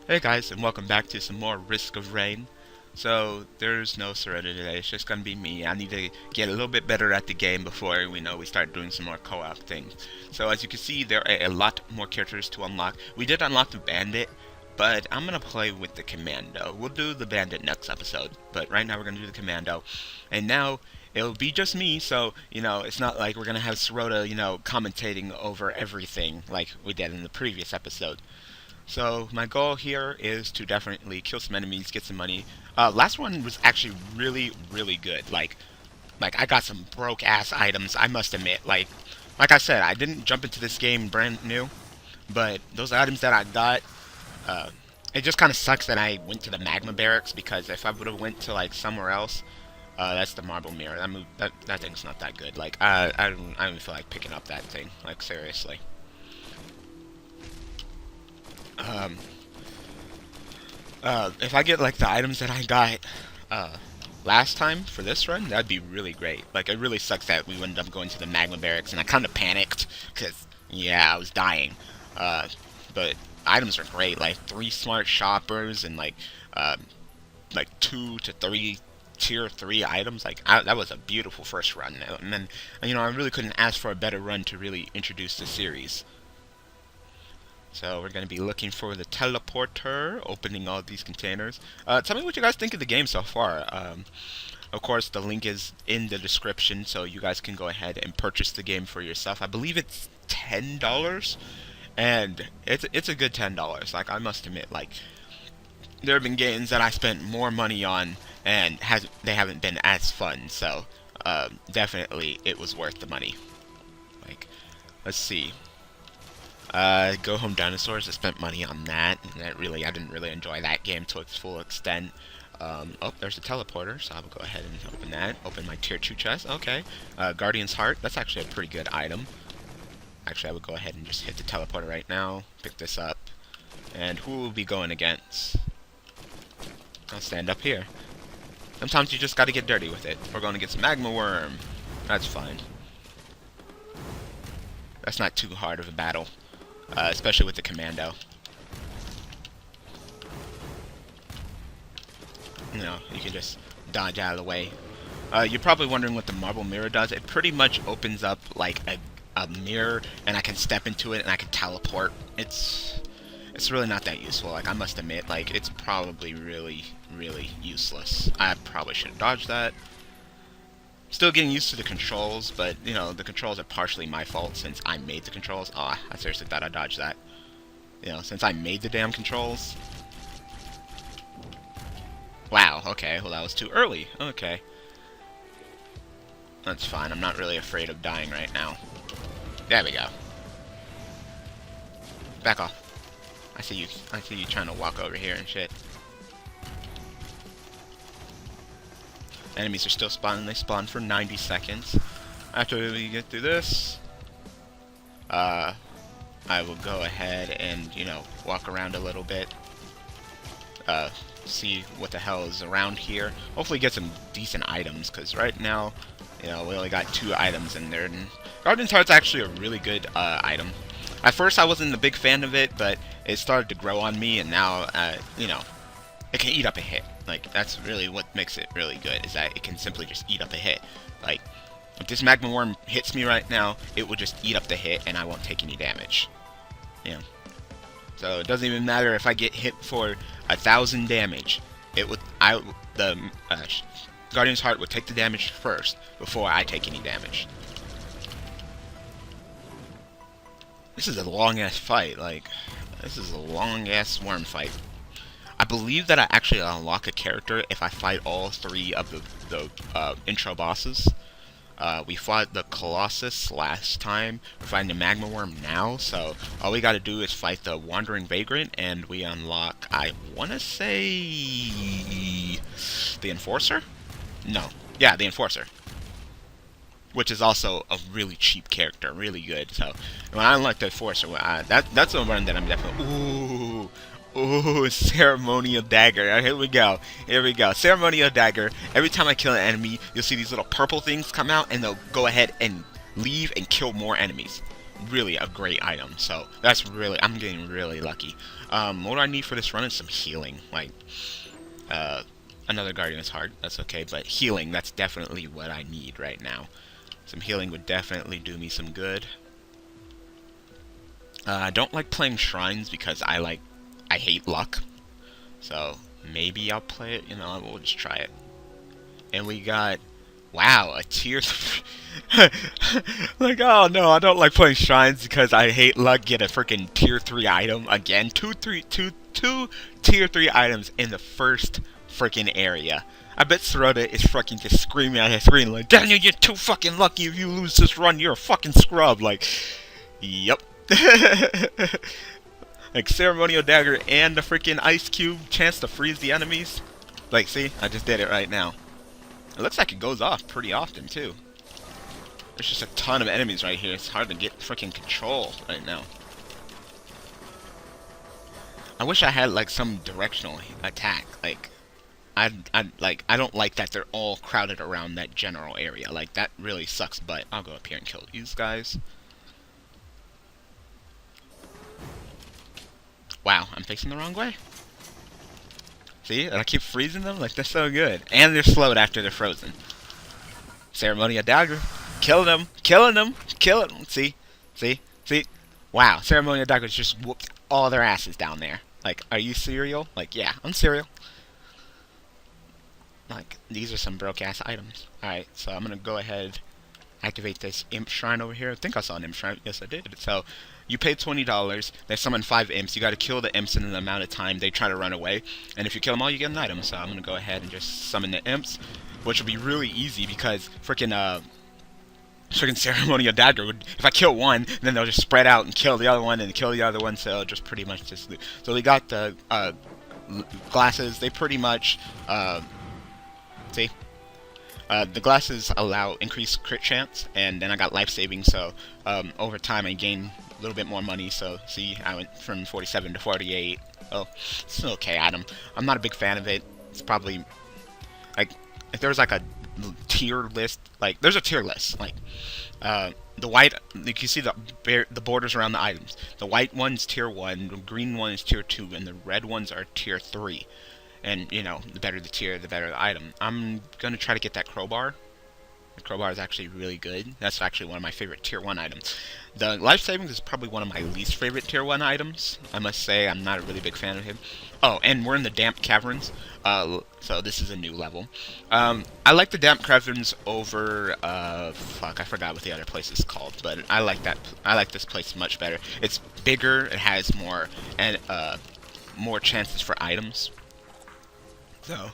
Hey guys, and welcome back to some more Risk of Rain. So, there's no Serenity today, it's just gonna be me. I need to get a little bit better at the game before we start doing some more co-op things. So as you can see, there are a lot more characters to unlock. We did unlock the Bandit, but I'm gonna play with the Commando. We'll do the Bandit next episode, but right now we're gonna do the Commando. And now, it'll be just me, so, it's not like we're gonna have Sirota, commentating over everything like we did in the previous episode. So my goal here is to definitely kill some enemies, get some money. Last one was actually really, really good. Like I got some broke ass items. I must admit. Like I said, I didn't jump into this game brand new, but those items that I got, uh, it just kind of sucks that I went to the magma barracks because if I would have went to like somewhere else, that's the marble mirror. That thing's not that good. Like I don't even feel like picking up that thing. Like seriously. Um, if I get like the items that I got last time for this run, that'd be really great. Like it really sucks that we ended up going to the magma barracks, and I kind of panicked because yeah, I was dying. Uh, but items are great, like 3 smart shoppers and uh, like 2 to 3 tier 3 items. That was a beautiful first run, and then I really couldn't ask for a better run to really introduce the series. So we're going to be looking for the teleporter, opening all these containers. Tell me what you guys think of the game so far. Of course, the link is in the description, so you guys can go ahead and purchase the game for yourself. I believe it's $10, and it's a good $10. Like I must admit, like there have been games that I spent more money on, and they haven't been as fun. So definitely, it was worth the money. Like, let's see. Go Home Dinosaurs, I spent money on that, and I didn't really enjoy that game to its full extent. Oh, there's a teleporter, so I will go ahead and open that. Open my tier 2 chest, okay. Guardian's Heart, that's actually a pretty good item. Actually, I would go ahead and just hit the teleporter right now, pick this up. And who will be going against? I'll stand up here. Sometimes you just gotta get dirty with it. We're gonna get some Magma Worm. That's fine. That's not too hard of a battle. Especially with the Commando. You can just dodge out of the way. You're probably wondering what the marble mirror does. It pretty much opens up like a mirror, and I can step into it and I can teleport. It's really not that useful. Like I must admit, like it's probably really, really useless. I probably should have dodged that. Still getting used to the controls, but, the controls are partially my fault since I made the controls. I seriously thought I dodged that. Since I made the damn controls. Wow, okay, well that was too early. Okay. That's fine, I'm not really afraid of dying right now. There we go. Back off. I see you trying to walk over here and shit. Enemies are still spawning. They spawn for 90 seconds. After we get through this, I will go ahead and, walk around a little bit. See what the hell is around here. Hopefully get some decent items, because right now, we only got 2 items in there. And Guardian's Heart's actually a really good item. At first I wasn't a big fan of it, but it started to grow on me, and now, it can eat up a hit. Like, that's really what makes it really good, is that it can simply just eat up a hit. Like, if this Magma Worm hits me right now, it will just eat up the hit, and I won't take any damage. So it doesn't even matter if I get hit for 1,000 damage. The Guardian's Heart would take the damage first, before I take any damage. This is a long-ass fight, this is a long-ass worm fight. I believe that I actually unlock a character if I fight all 3 of the intro bosses. We fought the Colossus last time. We're fighting the Magma Worm now, so all we gotta do is fight the Wandering Vagrant, and we unlock, I wanna say, the Enforcer? No. Yeah, the Enforcer. Which is also a really cheap character, really good. So, when I unlock the Enforcer, that's a run that I'm definitely... Ooh, Ceremonial Dagger. Here we go. Here we go. Ceremonial Dagger. Every time I kill an enemy, you'll see these little purple things come out, and they'll go ahead and leave and kill more enemies. really a great item. So that's really, I'm getting really lucky. What do I need for this run is some healing. Like, another Guardian is hard. That's okay, but healing, that's definitely what I need right now. Some healing would definitely do me some good. I don't like playing shrines because I hate luck. So maybe I'll play it. You know, we'll just try it. And we got, wow, a tier 3. Like, oh no, I don't like playing shrines because I hate luck. Get a freaking tier 3 item again. Two tier 3 items in the first freaking area. I bet Sorota is fucking just screaming at his screen like, Daniel, you're too fucking lucky. If you lose this run, you're a fucking scrub. Like, yep. Like, ceremonial dagger and the freaking ice cube chance to freeze the enemies. Like, see, I just did it right now. It looks like it goes off pretty often too. There's just a ton of enemies right here. It's hard to get freaking control right now. I wish I had like some directional attack. Like, I don't like that they're all crowded around that general area. Like, that really sucks. But I'll go up here and kill these guys. Wow, I'm facing the wrong way. See, and I keep freezing them. Like, they're so good, and they're slowed after they're frozen. Ceremonial dagger, killing them, killing them, killing them. See, see, see. Wow, ceremonial daggers just whooped all their asses down there. Like, are you cereal? Like, yeah, I'm cereal. Like, these are some broke-ass items. Alright, so I'm gonna go ahead, activate this imp shrine over here. I think I saw an imp shrine. Yes, I did. So, you pay $20. They summon 5 imps. You gotta kill the imps in an amount of time. They try to run away. And if you kill them all, you get an item. So, I'm gonna go ahead and just summon the imps, which will be really easy because freaking ceremonial dagger would, if I kill one, then they'll just spread out and kill the other one and kill the other one, so just pretty much just, so we got the glasses. They pretty much see, the glasses allow increased crit chance, and then I got life saving, so over time I gain a little bit more money. So see, I went from 47 to 48. Oh, it's an okay item. I'm not a big fan of it. It's probably like, if there was like a tier list, like, there's a tier list, like, the white, you can see the borders around the items. The white one's tier 1, the green one is tier 2, and the red ones are tier 3. And, you know, the better the tier, the better the item. I'm gonna try to get that crowbar. The crowbar is actually really good. That's actually one of my favorite tier 1 items. The life savings is probably one of my least favorite tier 1 items. I must say, I'm not a really big fan of him. Oh, and we're in the damp caverns. So this is a new level. I like the damp caverns over, fuck, I forgot what the other place is called, but I like that. I like this place much better. It's bigger, it has more, and more chances for items. So,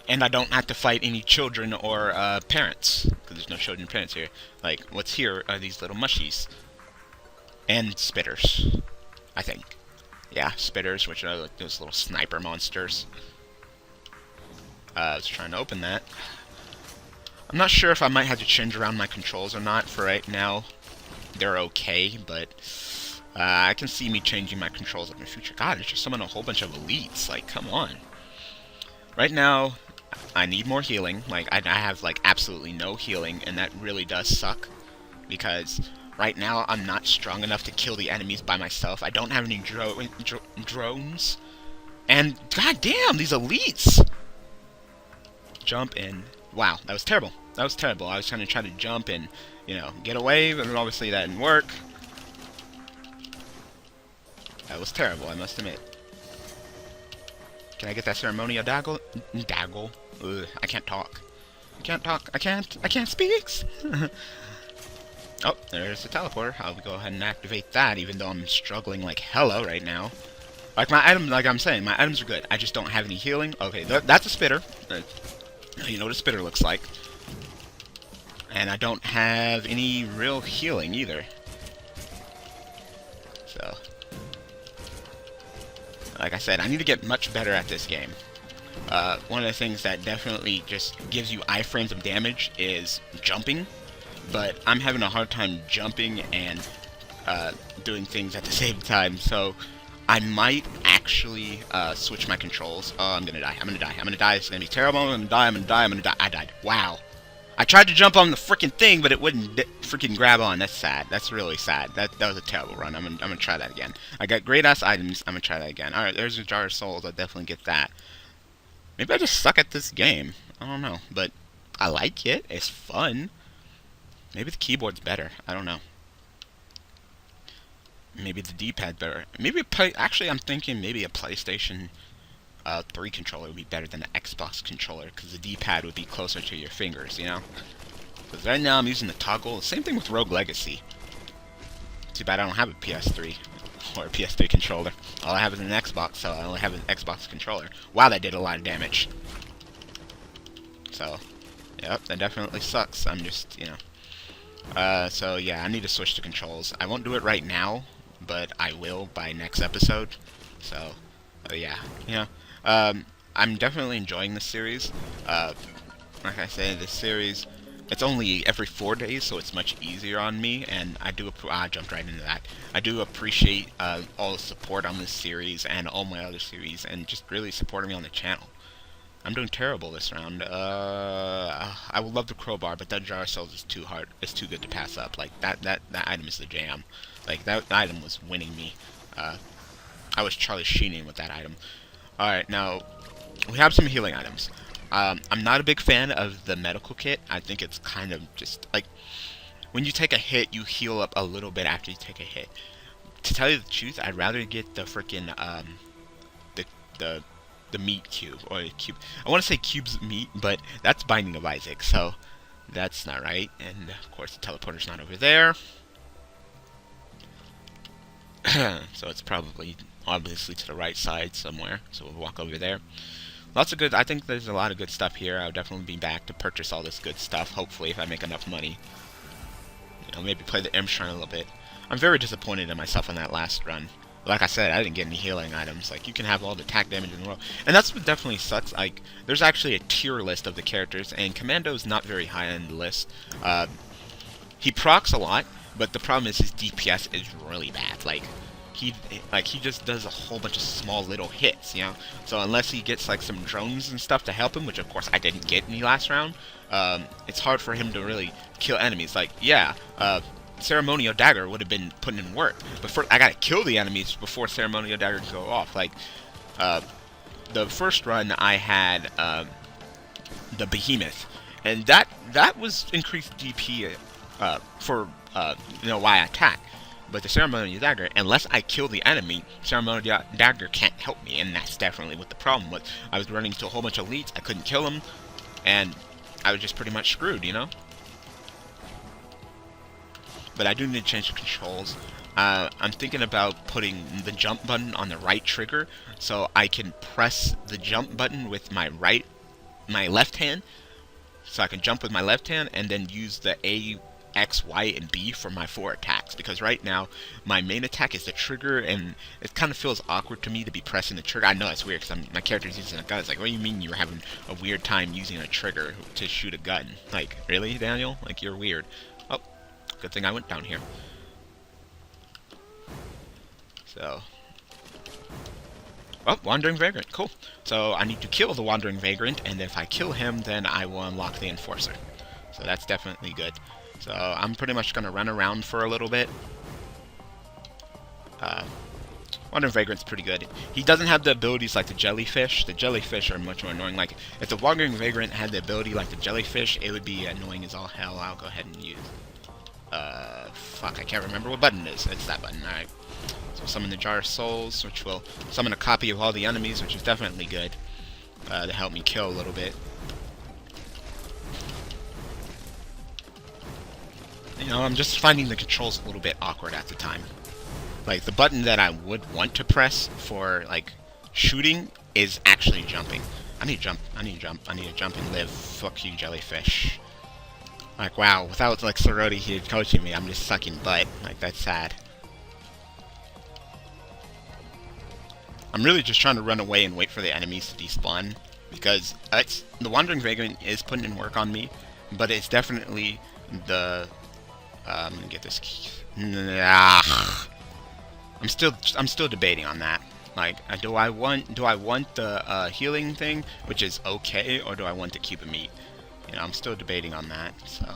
and I don't have to fight any children or parents, because there's no children and parents here. Like, what's here are these little mushies. And spitters, I think. Yeah, spitters, which are like those little sniper monsters. I was trying to open that. I'm not sure if I might have to change around my controls or not. For right now, they're okay, but I can see me changing my controls in the future. God, it's just summoned a whole bunch of elites. Like, come on. Right now, I need more healing. Like, I have, like, absolutely no healing, and that really does suck. Because right now, I'm not strong enough to kill the enemies by myself. I don't have any drones. And, goddamn, these elites! Jump in. Wow, that was terrible. That was terrible. I was trying to jump and, you know, get away, but obviously that didn't work. That was terrible, I must admit. Can I get that ceremonial daggle? Daggle? Ugh, I can't talk. I can't talk. I can't speak! Oh, there's the teleporter. I'll go ahead and activate that, even though I'm struggling like hella right now. Like, my items, like I'm saying, my items are good. I just don't have any healing. Okay, that's a spitter. You know what a spitter looks like. And I don't have any real healing either. So, like I said, I need to get much better at this game. One of the things that definitely just gives you iframes of damage is jumping. But I'm having a hard time jumping and doing things at the same time. So I might actually switch my controls. Oh, I'm gonna die. I'm gonna die. I'm gonna die. It's gonna be terrible. I'm gonna die. I'm gonna die. I'm gonna die. I died. Wow. I tried to jump on the freaking thing, but it wouldn't freaking grab on. That's sad. That's really sad. That was a terrible run. I'm gonna try that again. I got great ass items. I'm gonna try that again. All right, there's a jar of souls. I'll definitely get that. Maybe I just suck at this game. I don't know, but I like it. It's fun. Maybe the keyboard's better. I don't know. Maybe the D-pad better. Maybe actually, I'm thinking maybe a PlayStation 3 controller would be better than an Xbox controller, because the D-pad would be closer to your fingers, you know? Because right now I'm using the toggle. Same thing with Rogue Legacy. Too bad I don't have a PS3 or a PS3 controller. All I have is an Xbox, so I only have an Xbox controller. Wow, that did a lot of damage. So, yep, that definitely sucks. I'm just, you know. So yeah, I need to switch to controls. I won't do it right now, but I will by next episode. So, yeah, you know. I'm definitely enjoying this series. Like I said, this series, it's only every 4 days, so it's much easier on me, and I jumped right into that. I do appreciate all the support on this series and all my other series, and just really supporting me on the channel. I'm doing terrible this round. I would love the crowbar, but that jar of souls is too hard. It's too good to pass up. Like, that item is the jam. Like, that item was winning me. I was Charlie Sheening with that item. Alright, now, we have some healing items. I'm not a big fan of the medical kit. I think it's kind of just, like, when you take a hit, you heal up a little bit after you take a hit. To tell you the truth, I'd rather get the freaking, the meat cube, or a cube. I want to say cube's meat, but that's Binding of Isaac, so that's not right. And, of course, the teleporter's not over there. So it's probably, obviously, to the right side somewhere. So we'll walk over there. Lots of good, I think there's a lot of good stuff here. I'll definitely be back to purchase all this good stuff, hopefully, if I make enough money. You know, maybe play the M Shrine a little bit. I'm very disappointed in myself on that last run. Like I said, I didn't get any healing items. Like, you can have all the attack damage in the world. And that's what definitely sucks. Like, there's actually a tier list of the characters, and Commando's not very high on the list. He procs a lot, but the problem is his DPS is really bad. Like, he just does a whole bunch of small little hits, you know? So unless he gets, like, some drones and stuff to help him, which, of course, I didn't get any last round, it's hard for him to really kill enemies. Like, yeah, Ceremonial Dagger would have been putting in work, but first I gotta kill the enemies before Ceremonial Dagger can go off. Like, the first run I had the Behemoth, and that was increased DP for you know, why I attack. But the Ceremonial Dagger, unless I kill the enemy, Ceremonial Dagger can't help me, and that's definitely what the problem was. I was running into a whole bunch of elites, I couldn't kill them, and I was just pretty much screwed, you know? But I do need to change the controls. I'm thinking about putting the jump button on the right trigger, so I can press the jump button with my left hand, so I can jump with my left hand, and then use the A, X, Y, and B for my 4 attacks. Because right now, my main attack is the trigger, and it kind of feels awkward to me to be pressing the trigger. I know it's weird, because my character's using a gun. It's like, what do you mean you're having a weird time using a trigger to shoot a gun? Like, really, Daniel? Like, you're weird. Oh, good thing I went down here. So, oh, Wandering Vagrant, cool. So I need to kill the Wandering Vagrant, and if I kill him, then I will unlock the Enforcer. So that's definitely good. So I'm pretty much going to run around for a little bit. Wandering Vagrant's pretty good. He doesn't have the abilities like the Jellyfish. The Jellyfish are much more annoying. Like, if the Wandering Vagrant had the ability like the Jellyfish, it would be annoying as all hell. I'll go ahead and use... fuck, I can't remember what button it is. It's that button, alright. So summon the Jar of Souls, which will summon a copy of all the enemies, which is definitely good. To help me kill a little bit. You know, I'm just finding the controls a little bit awkward at the time. Like, the button that I would want to press for, like, shooting is actually jumping. I need to jump, I need to jump, I need to jump and live. Fuck you, Jellyfish. Like, wow, without, like, Sorority here coaching me, I'm just sucking butt. Like, that's sad. I'm really just trying to run away and wait for the enemies to despawn. Because the Wandering Vagrant is putting in work on me, but it's definitely the... I'm gonna get this key. I'm still debating on that. Like, do I want the healing thing, which is okay, or do I want the cube of meat? You know, I'm still debating on that, so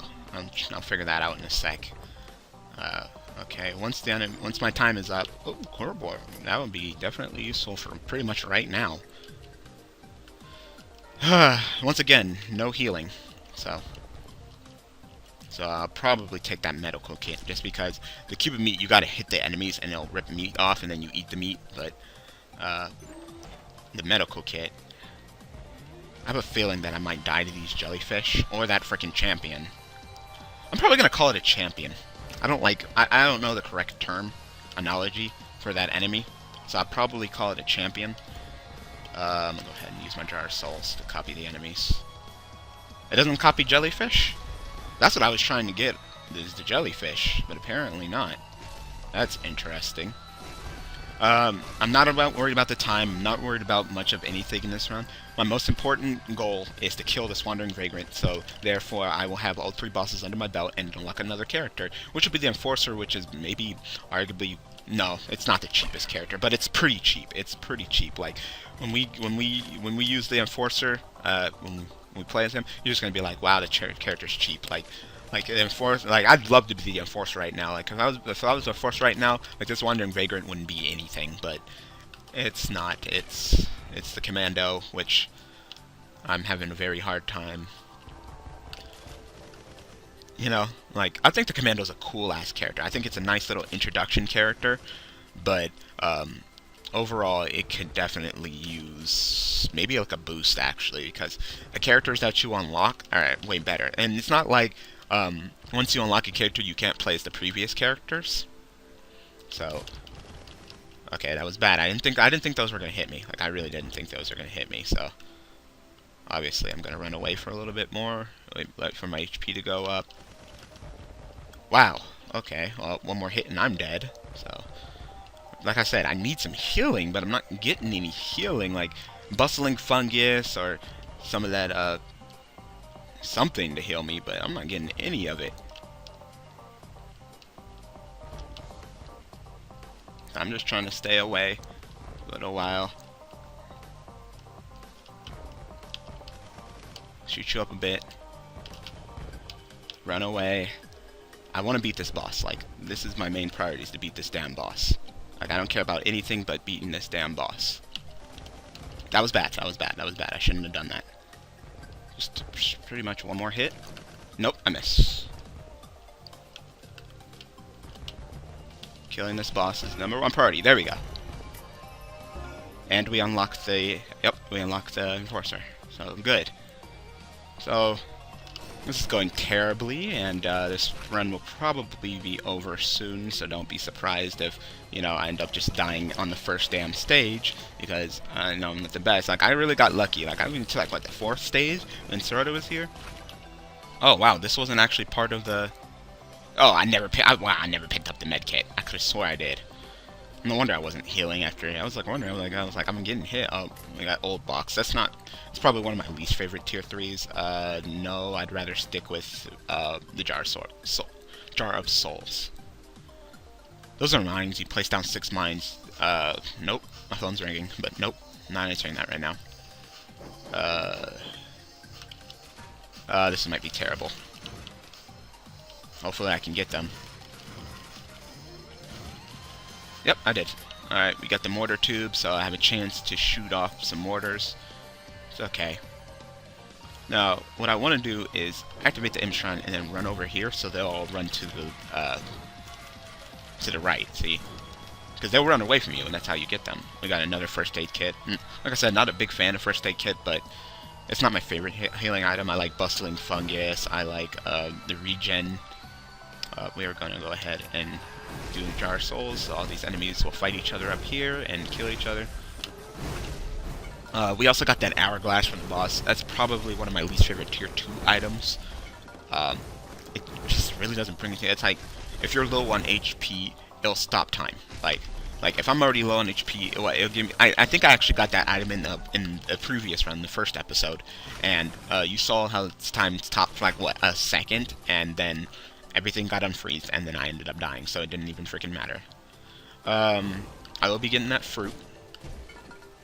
I'll figure that out in a sec. Okay, once my time is up, oh, Coreboar, that would be definitely useful for pretty much right now. Once again, no healing, so I'll probably take that medical kit, just because the cube of meat, you gotta hit the enemies and it'll rip meat off and then you eat the meat, but the medical kit, I have a feeling that I might die to these jellyfish, or that freaking champion. I'm probably gonna call it a champion. I don't know the correct term, analogy, for that enemy, so I'll probably call it a champion. I'm gonna go ahead and use my jar of souls to copy the enemies. It doesn't copy jellyfish? That's what I was trying to get, is the jellyfish, but apparently not. That's interesting. I'm not worried about the time, I'm not worried about much of anything in this round. My most important goal is to kill this Wandering Vagrant, so therefore I will have all 3 bosses under my belt and unlock another character, which will be the Enforcer, which is maybe, arguably, no, it's not the cheapest character, but it's pretty cheap. It's pretty cheap. Like, when we use the Enforcer, when we play as him, you're just gonna be like, wow, the character's cheap. Like the Enforcer, like, I'd love to be the Enforcer right now. Like, if I was the Enforcer right now, like, this Wandering Vagrant wouldn't be anything, but it's not. It's the Commando, which I'm having a very hard time. You know, like, I think the Commando's a cool-ass character. I think it's a nice little introduction character, but, overall, it could definitely use maybe like a boost, actually, because the characters that you unlock are way better. And it's not like, once you unlock a character, you can't play as the previous characters. So, okay, that was bad. I didn't think those were gonna hit me. Like, I really didn't think those were gonna hit me. So, obviously, I'm gonna run away for a little bit more, wait for my HP to go up. Wow. Okay. Well, one more hit and I'm dead. So, like I said, I need some healing, but I'm not getting any healing. Like, bustling fungus or some of that, something to heal me, but I'm not getting any of it. I'm just trying to stay away a little while. Shoot you up a bit. Run away. I want to beat this boss. Like, this is my main priority, is to beat this damn boss. Like, I don't care about anything but beating this damn boss. That was bad. That was bad. That was bad. I shouldn't have done that. Just pretty much one more hit. Nope, I miss. Killing this boss is #1 priority. There we go. And we unlocked the... Yep, we unlocked the Enforcer. So, good. So, this is going terribly, and this run will probably be over soon, so don't be surprised if, you know, I end up just dying on the first damn stage, because I know I'm not the best. Like, I really got lucky. Like, I went to, like, what, the 4th stage when Sorota was here? Oh, wow, this wasn't actually part of the... Oh, I never picked up the med kit. I could have swore I did. No wonder I wasn't healing after. I was wondering, I'm getting hit. Oh, we got old box. That's not... It's probably one of my least favorite tier 3s. No, I'd rather stick with, the Jar of Souls. Those are mines. You place down 6 mines. Nope. My phone's ringing, but nope. Not answering that right now. This might be terrible. Hopefully I can get them. Yep, I did. Alright, we got the mortar tube, so I have a chance to shoot off some mortars. It's okay. Now, what I want to do is activate the Shrine and then run over here, so they'll all run to the right, see? Because they'll run away from you, and that's how you get them. We got another first aid kit. Like I said, not a big fan of first aid kit, but it's not my favorite healing item. I like bustling fungus. I like the regen. We are going to go ahead and do Jar Souls. All these enemies will fight each other up here and kill each other. We also got that hourglass from the boss. That's probably one of my least favorite tier 2 items. It just really doesn't bring anything. It's like, if you're low on HP, it'll stop time. Like if I'm already low on HP, it'll give me... I think I actually got that item in the previous run, the first episode, and you saw how its time stopped for, like, what, a second, and then everything got unfreezed, and then I ended up dying, so it didn't even freaking matter. I will be getting that fruit,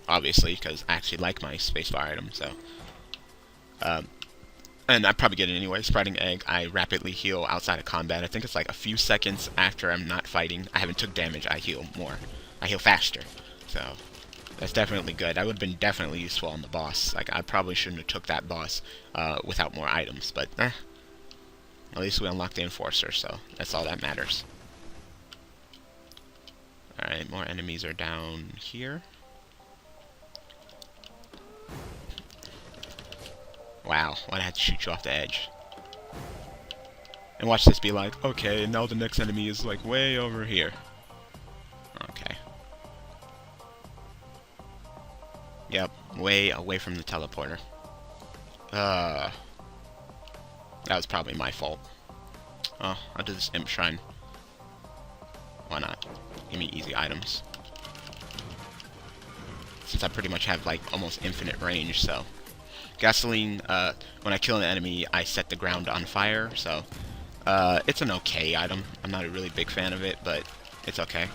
obviously, because I actually like my spacebar item, so... And I probably get it anyway. Sprouting egg, I rapidly heal outside of combat. I think it's like a few seconds after I'm not fighting. I haven't took damage. I heal more. I heal faster. So that's definitely good. That would have been definitely useful on the boss. Like I probably shouldn't have took that boss without more items, but at least we unlocked the enforcer, so that's all that matters. All right, more enemies are down here. Wow, why'd I have to shoot you off the edge? And watch this be like, okay, now the next enemy is like way over here. Okay. Yep, way away from the teleporter. That was probably my fault. Oh, I'll do this imp shrine. Why not? Give me easy items. Since I pretty much have like almost infinite range, so. Gasoline, when I kill an enemy, I set the ground on fire, so it's an okay item. I'm not a really big fan of it, but it's okay.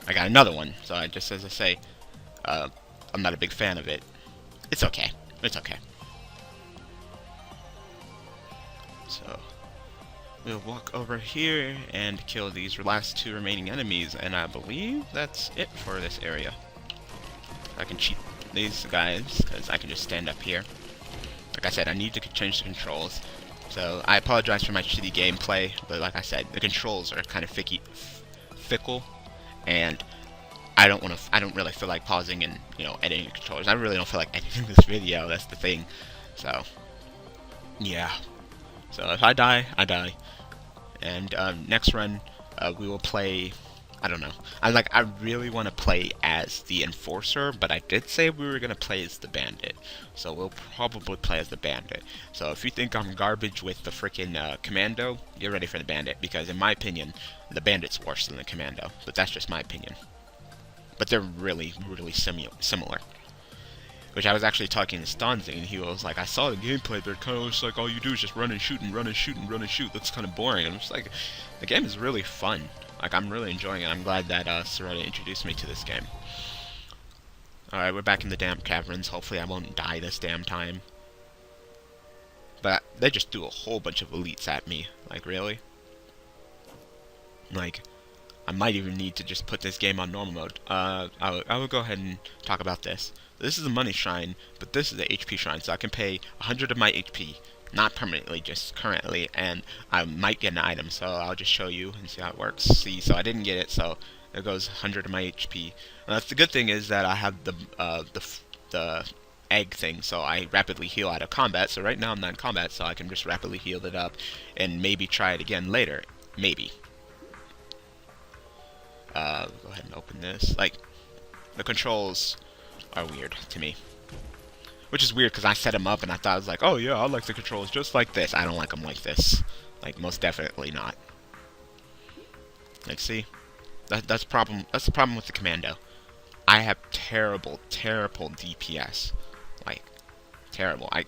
I got another one, so I just as I say, I'm not a big fan of it. It's okay. It's okay. So we'll walk over here and kill these last two remaining enemies, and I believe that's it for this area. I can cheat these guys, because I can just stand up here. Like I said, I need to change the controls. So I apologize for my shitty gameplay, but like I said, the controls are kind of fickle, and I don't really feel like pausing and, you know, editing the controllers. I really don't feel like editing this video, that's the thing. So, yeah. So if I die, I die. And next run, we will play, I don't know. I really want to play as the enforcer, but I did say we were gonna play as the bandit, so we'll probably play as the bandit. So if you think I'm garbage with the freaking commando, get ready for the bandit, because in my opinion, the bandit's worse than the commando. But that's just my opinion. But they're really, really similar. Which I was actually talking to Stanzi, and he was like, I saw the gameplay, but it kind of looks like all you do is just run and shoot and run and shoot and run and shoot. That's kind of boring. And I'm just like, the game is really fun. Like, I'm really enjoying it. I'm glad that Soretta introduced me to this game. Alright, we're back in the damp caverns. Hopefully I won't die this damn time. But they just threw a whole bunch of elites at me. Like, really? Like, I might even need to just put this game on normal mode. I will go ahead and talk about this. This is a money shrine, but this is the HP shrine, so I can pay 100 of my HP. Not permanently, just currently, and I might get an item, so I'll just show you and see how it works. See, so I didn't get it, so there goes 100 of my HP. And that's the good thing is that I have the egg thing, so I rapidly heal out of combat. So right now I'm not in combat, so I can just rapidly heal it up and maybe try it again later. Maybe. Go ahead and open this. Like, the controls are weird to me. Which is weird because I set them up and I thought I was like, oh yeah, I like the controls just like this. I don't like them like this. Like, most definitely not. Like, see? That's the problem with the commando. I have terrible, terrible DPS. Like, terrible. I'm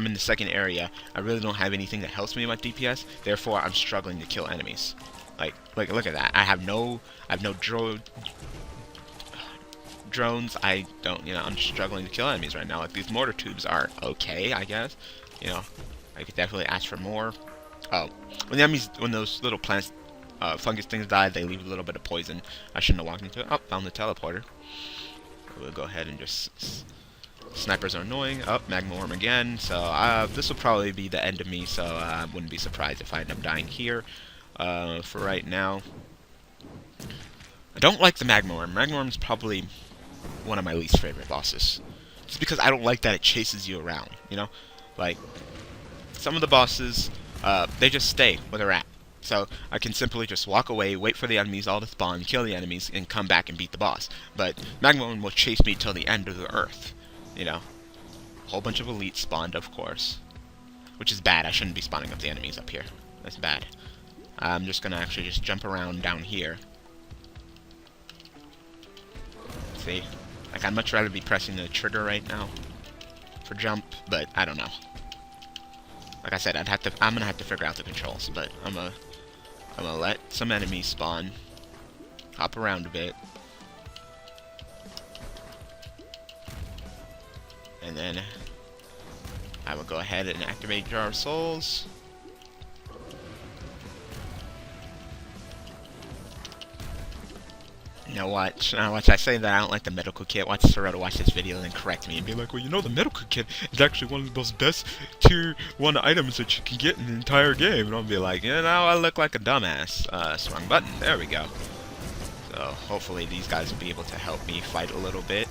in the second area. I really don't have anything that helps me with DPS. Therefore, I'm struggling to kill enemies. Like, look at that. I have no drones. I don't, I'm struggling to kill enemies right now. Like, these mortar tubes are okay, I guess. I could definitely ask for more. Oh, when those little plants, fungus things die, they leave a little bit of poison. I shouldn't have walked into it. Oh, found the teleporter. We'll go ahead and just... Snipers are annoying. Oh, magma worm again. So, this will probably be the end of me, so I wouldn't be surprised if I end up dying here. For right now. I don't like the magma worm. Magma worm's probably one of my least favorite bosses. Just because I don't like that it chases you around, Like, some of the bosses, they just stay where they're at. So, I can simply just walk away, wait for the enemies all to spawn, kill the enemies, and come back and beat the boss. But magma worm will chase me till the end of the earth, A whole bunch of elites spawned, of course. Which is bad. I shouldn't be spawning up the enemies up here. That's bad. I'm just gonna actually just jump around down here. See? Like, I'd much rather be pressing the trigger right now for jump, but I don't know. Like I said, I'm gonna have to figure out the controls, but I'm gonna let some enemies spawn, hop around a bit, and then I will go ahead and activate Jar of Souls. Now watch, I say that I don't like the medical kit. Watch Sorota watch this video and then correct me and be like, well, you know, the medical kit is actually one of those best tier 1 items that you can get in the entire game. And I'll be like, you know, I look like a dumbass. Wrong button. There we go. So hopefully these guys will be able to help me fight a little bit.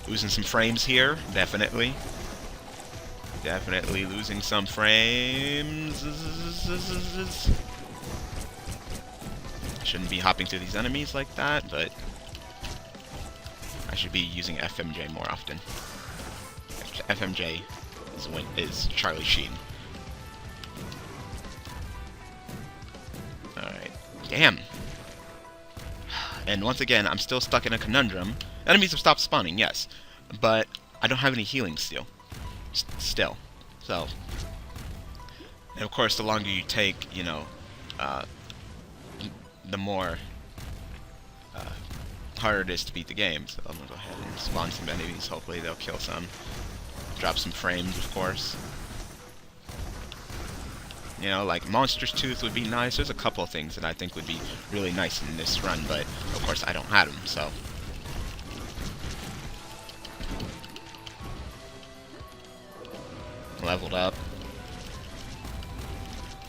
Losing some frames here, definitely. Definitely losing some frames. Shouldn't be hopping through these enemies like that, but I should be using FMJ more often. FMJ is Charlie Sheen. Alright. Damn. And once again, I'm still stuck in a conundrum. Enemies have stopped spawning, yes. But I don't have any healing still. So. And of course, the longer you take, you know, the more harder it is to beat the game. So I'm gonna go ahead and spawn some enemies. Hopefully they'll kill some. Drop some frames, of course. You know, like Monster's Tooth would be nice. There's a couple of things that I think would be really nice in this run, but of course I don't have them, so. Leveled up.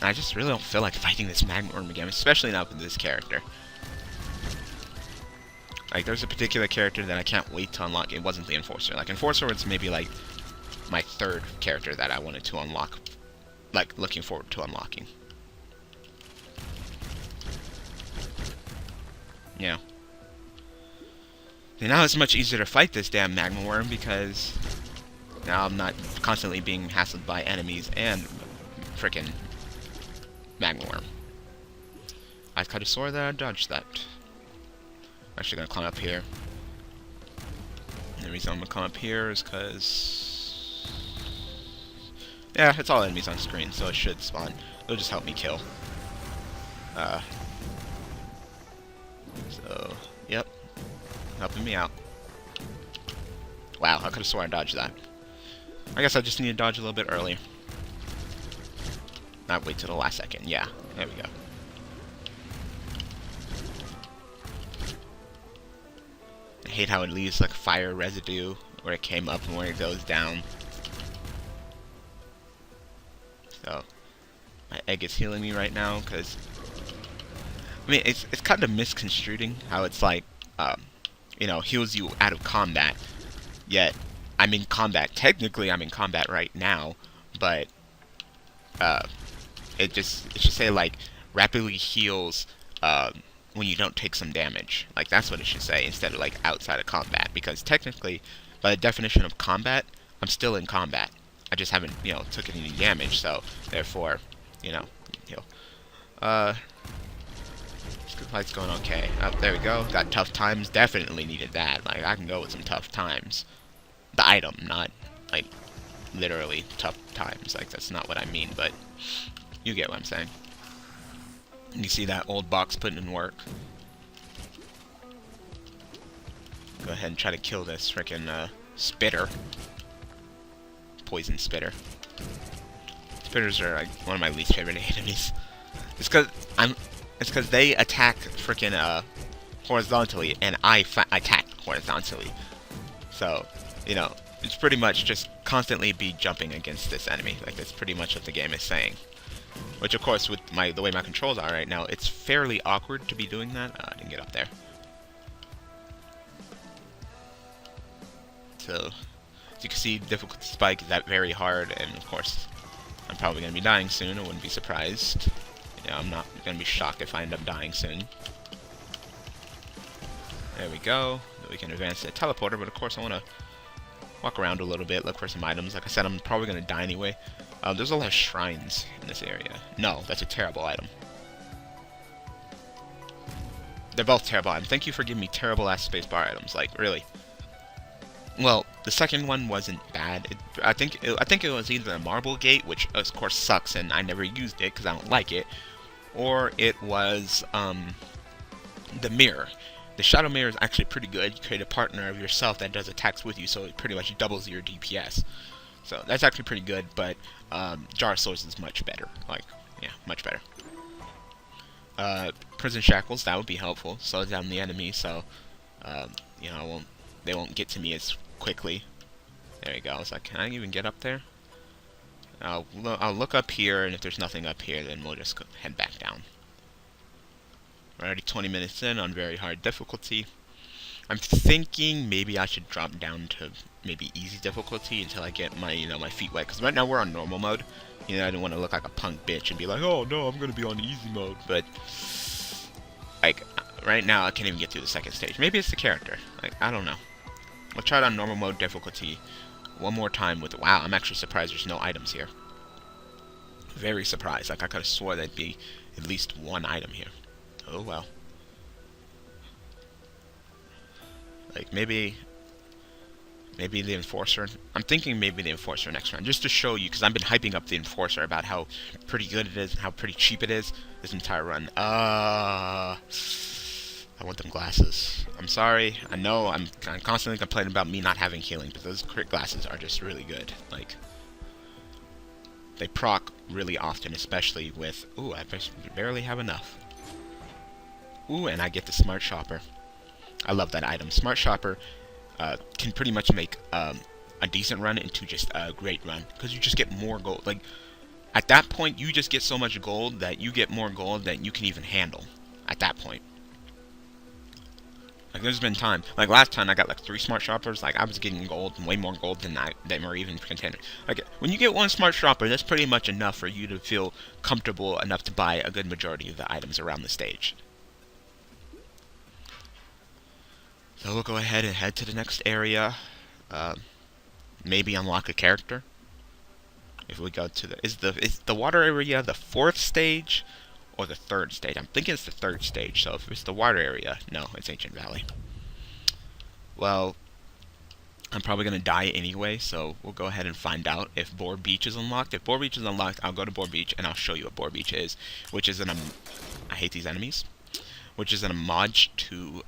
I just really don't feel like fighting this Magma Worm again, especially not with this character. Like, there's a particular character that I can't wait to unlock. It wasn't the Enforcer. Like, Enforcer was maybe, like, my third character that I wanted to unlock. Like, looking forward to unlocking. Yeah. And now it's much easier to fight this damn Magma Worm because now I'm not constantly being hassled by enemies and frickin' Magma Worm. I could have swore that I dodged that. I'm actually gonna climb up here. And the reason I'm gonna climb up here is because, yeah, it's all enemies on screen, so it should spawn. It'll just help me kill. So, yep, helping me out. Wow, I could have sworn I dodged that. I guess I just need to dodge a little bit earlier. Not wait till the last second. Yeah, there we go. I hate how it leaves like fire residue where it came up and where it goes down. So my egg is healing me right now because I mean it's kind of misconstruing how it's like you know, heals you out of combat. Yet I'm in combat. Technically I'm in combat right now, but it should say like rapidly heals when you don't take some damage. Like that's what it should say instead of like outside of combat, because technically by the definition of combat, I'm still in combat. I just haven't, you know, took any damage, so therefore, you know, heal. This fight's going okay. Oh, there we go. Got tough times. Definitely needed that. Like I can go with some tough times. The item, not like literally tough times. Like that's not what I mean, but you get what I'm saying. You see that old box putting in work. Go ahead and try to kill this frickin' spitter. Poison spitter. Spitters are like one of my least favorite enemies. It's because they attack frickin' horizontally, and I attack horizontally. So, you know, it's pretty much just constantly be jumping against this enemy. Like that's pretty much what the game is saying. Which, of course, with the way my controls are right now, it's fairly awkward to be doing that. I didn't get up there. So, as you can see, difficulty spike is that very hard, and of course, I'm probably going to be dying soon. I wouldn't be surprised. You know, I'm not going to be shocked if I end up dying soon. There we go. We can advance to the teleporter, but of course I want to walk around a little bit, look for some items. Like I said, I'm probably going to die anyway. There's a lot of shrines in this area. No, that's a terrible item. They're both terrible items. Thank you for giving me terrible-ass spacebar items. Like, really. Well, the second one wasn't bad. I think it was either a marble gate, which of course sucks, and I never used it because I don't like it, or it was the mirror. The shadow mirror is actually pretty good. You create a partner of yourself that does attacks with you, so it pretty much doubles your DPS. So that's actually pretty good, but Jar of Souls is much better. Like, yeah, much better. Prison Shackles, that would be helpful. Slow down the enemy, so, you know, they won't get to me as quickly. There you go. I was like, can I even get up there? I'll look up here, and if there's nothing up here, then we'll just head back down. We're already 20 minutes in on very hard difficulty. I'm thinking maybe I should drop down to maybe easy difficulty until I get my, my feet wet. Because right now we're on normal mode. I don't want to look like a punk bitch and be like, oh no, I'm going to be on easy mode. But, like, right now I can't even get through the second stage. Maybe it's the character. Like, I don't know. We'll try it on normal mode difficulty one more time with, wow, I'm actually surprised there's no items here. Very surprised. Like, I could have swore there'd be at least one item here. Oh well. Like, maybe the Enforcer. I'm thinking maybe the Enforcer next round, just to show you, because I've been hyping up the Enforcer about how pretty good it is and how pretty cheap it is this entire run. I want them glasses. I'm sorry. I know I'm constantly complaining about me not having healing, but those crit glasses are just really good. Like, they proc really often, especially with... Ooh, I barely have enough. Ooh, and I get the Smart Shopper. I love that item. Smart Shopper can pretty much make a decent run into just a great run, because you just get more gold. Like, at that point, you just get so much gold that you get more gold than you can even handle at that point. Like, there's been time. Like, last time I got like 3 Smart Shoppers. Like, I was getting gold, way more gold than were even containers. Like, when you get 1 Smart Shopper, that's pretty much enough for you to feel comfortable enough to buy a good majority of the items around the stage. So we'll go ahead and head to the next area. Maybe unlock a character. If we go to is the water area the 4th stage or the 3rd stage? I'm thinking it's the 3rd stage. So if it's the water area, no, it's Ancient Valley. Well, I'm probably gonna die anyway, so we'll go ahead and find out if Boar Beach is unlocked. If Boar Beach is unlocked, I'll go to Boar Beach and I'll show you what Boar Beach is, which is I hate these enemies, which is an homage to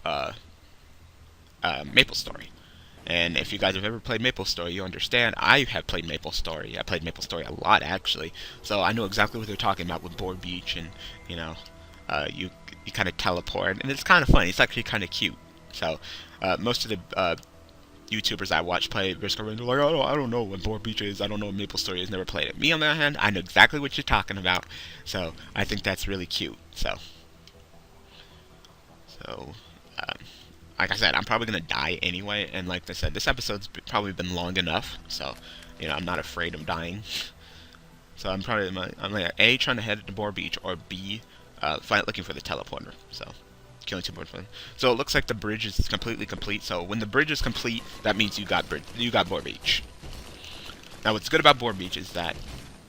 MapleStory. And if you guys have ever played MapleStory, you understand I have played MapleStory. I played MapleStory a lot, actually, so I know exactly what they're talking about with Boar Beach, and you kind of teleport, and it's kind of funny. It's actually kind of cute. So most of the YouTubers I watch play Risk of Rain, they're like, I don't know what Boar Beach is. I don't know what MapleStory is. Never played it. Me, on the other hand, I know exactly what you're talking about. So I think that's really cute. So like I said, I'm probably going to die anyway, and like I said, this episode's probably been long enough, so, I'm not afraid of dying. So I'm like, A, trying to head to Boar Beach, or B, looking for the teleporter, so, killing 2 birds with one. So it looks like the bridge is completely complete, so when the bridge is complete, that means you got Boar Beach. Now what's good about Boar Beach is that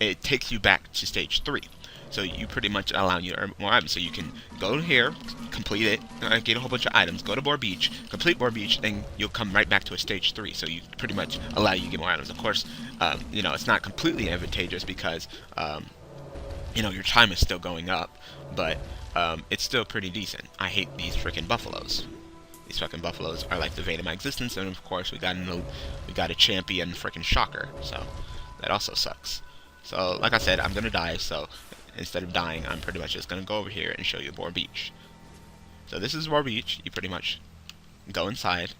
it takes you back to stage 3. So you pretty much allow you to earn more items. So you can go here, complete it, get a whole bunch of items, go to Boar Beach, complete Boar Beach, then you'll come right back to a stage 3. So you pretty much allow you to get more items. Of course, it's not completely advantageous because, your time is still going up, but it's still pretty decent. I hate these freaking buffaloes. These fucking buffaloes are like the vein of my existence, and of course we got a champion freaking shocker, so that also sucks. So like I said, I'm gonna die, so instead of dying, I'm pretty much just going to go over here and show you Boar Beach. So this is Boar Beach. You pretty much go inside,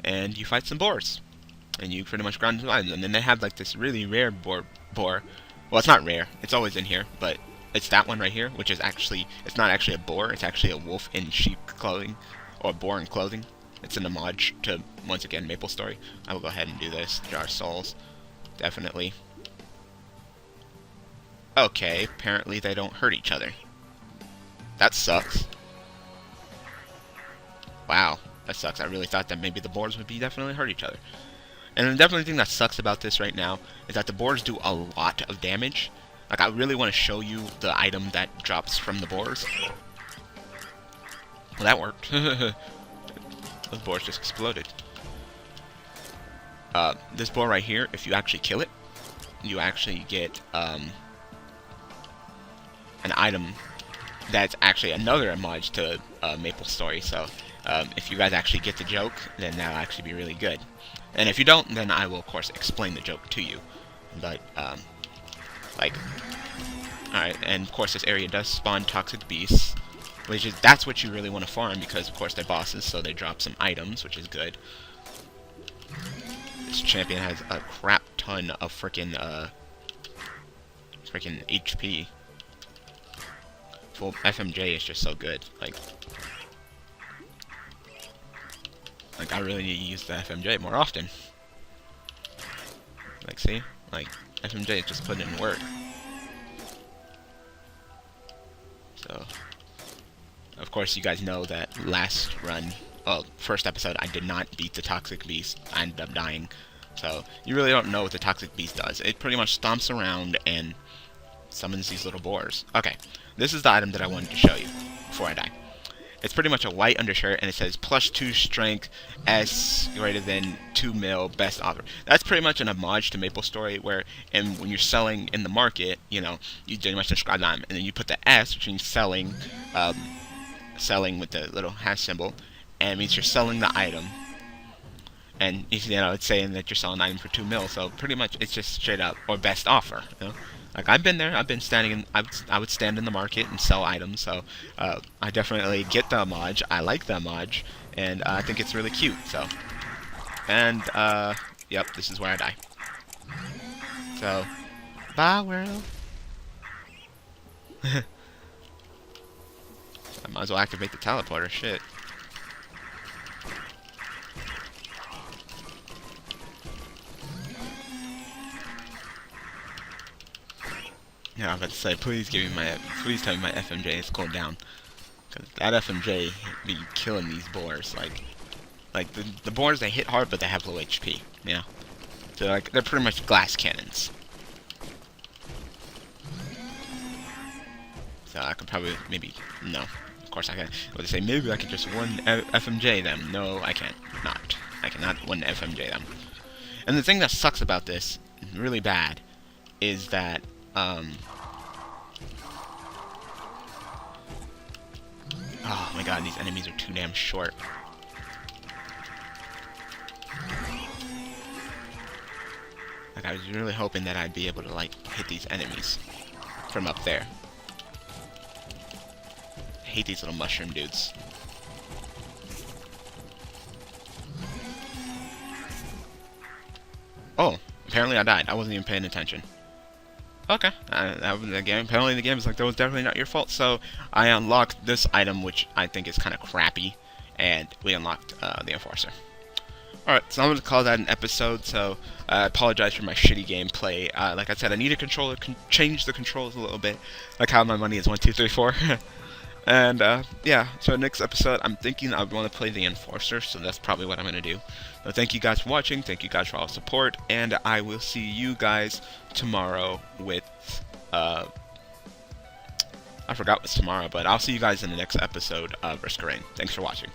and you fight some boars. And you pretty much grind some items. And then they have like this really rare boar. Well, it's not rare. It's always in here, but it's that one right here, which is actually, it's not actually a boar. It's actually a wolf in sheep clothing, or boar in clothing. It's an homage to, once again, MapleStory. I will go ahead and do this. Jar of Souls. Definitely. Okay, apparently they don't hurt each other. That sucks. Wow, that sucks. I really thought that maybe the boars would definitely hurt each other. And the definitely thing that sucks about this right now is that the boars do a lot of damage. Like, I really want to show you the item that drops from the boars. Well, that worked. Those boars just exploded. This boar right here, if you actually kill it, you actually get, an item that's actually another homage to MapleStory. So if you guys actually get the joke, then that'll actually be really good. And if you don't, then I will, of course, explain the joke to you. But, like, alright, and of course this area does spawn toxic beasts, which is, that's what you really want to farm, because of course they're bosses, so they drop some items, which is good. This champion has a crap ton of freaking HP. Full FMJ is just so good. Like I really need to use the FMJ more often. Like, see? Like, FMJ is just putting in work. So, of course, you guys know that last run, well, first episode, I did not beat the Toxic Beast. I ended up dying. So, you really don't know what the Toxic Beast does. It pretty much stomps around and summons these little boars. Okay, this is the item that I wanted to show you before I die. It's pretty much a white undershirt, and it says +2 strength, S greater than 2 mil, best offer. That's pretty much an homage to MapleStory, where when you're selling in the market, you know, you pretty much describe them, and then you put the S, which means selling, selling with the little hash symbol, and it means you're selling the item. And, you know, it's saying that you're selling an item for 2 mil, so pretty much it's just straight up, or best offer, you know? Like, I've been there, I've been standing in, I would stand in the market and sell items, so, I definitely get the homage, I like the homage, and I think it's really cute, so. And, yep, this is where I die. So, bye world. I might as well activate the teleporter, shit. Yeah, I was about to say, please tell me my FMJ is cooled down, because that FMJ be killing these boars. Like the boars, they hit hard, but they have low HP. You know, so like they're pretty much glass cannons. So I could probably no, of course I can. I would say maybe I could just one FMJ them. No, I can't. I cannot one FMJ them. And the thing that sucks about this, really bad, is that oh my god, these enemies are too damn short. Like, I was really hoping that I'd be able to, like, hit these enemies from up there. I hate these little mushroom dudes. Oh, apparently I died. I wasn't even paying attention. Okay, that was the game. Apparently the game is like, that was definitely not your fault, so I unlocked this item, which I think is kind of crappy, and we unlocked the Enforcer. Alright, so I'm going to call that an episode, so I apologize for my shitty gameplay. Like I said, I need a controller, change the controls a little bit, like how my money is 1, 2, 3, 4. And, yeah, so next episode, I'm thinking I want to play the Enforcer, so that's probably what I'm going to do. So thank you guys for watching, thank you guys for all the support, and I will see you guys tomorrow with, I forgot what's tomorrow, but I'll see you guys in the next episode of Risk of Rain. Thanks for watching.